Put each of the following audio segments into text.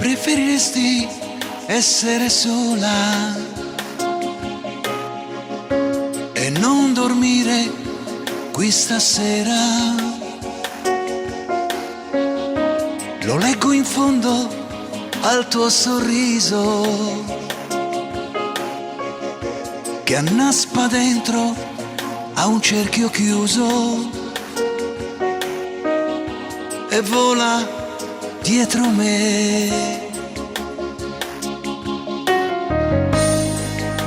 Preferiresti essere sola e non dormire qui stasera? Lo leggo in fondo al tuo sorriso che annaspa dentro a un cerchio chiuso e vola dietro me.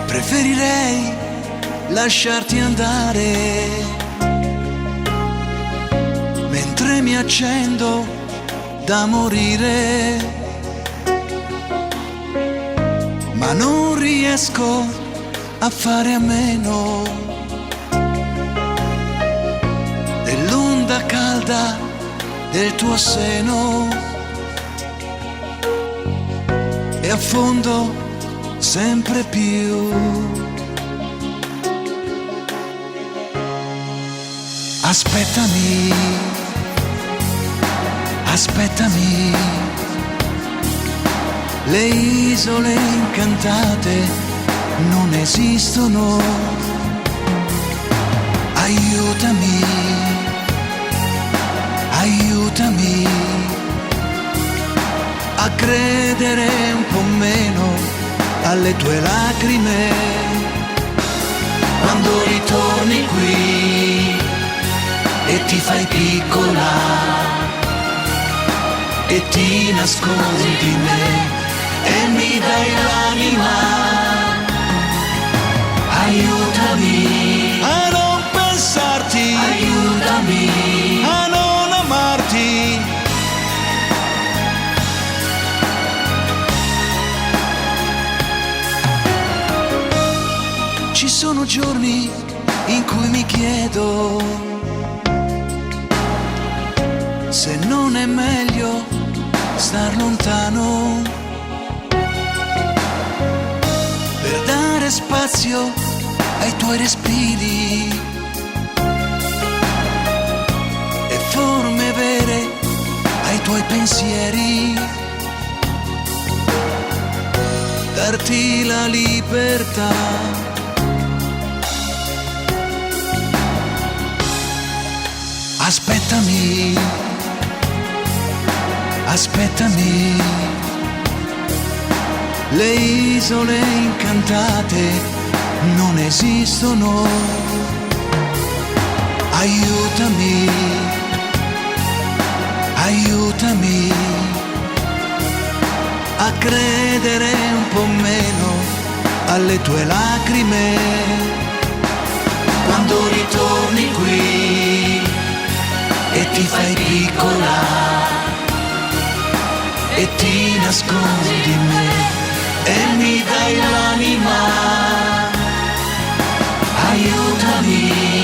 Preferirei lasciarti andare mentre mi accendo da morire, ma non riesco a fare a meno dell'onda calda del tuo seno e affondo sempre più. Aspettami, aspettami, le isole incantate non esistono. Aiutami, aiutami a credere un po' meno alle tue lacrime. Quando ritorni qui e ti fai piccola e ti nascondi in me e mi dai l'anima, aiutami a non pensarti, aiutami a non amarti. Ci sono giorni in cui mi chiedo se non è meglio star lontano per dare spazio ai tuoi respiri e forme vere ai tuoi pensieri, darti la libertà. Aspettami, aspettami, le isole incantate non esistono. Aiutami, aiutami a credere un po' meno alle tue lacrime. Quando ritorni qui e ti fai piccola e ti nascondi in me e mi dai l'anima, aiutami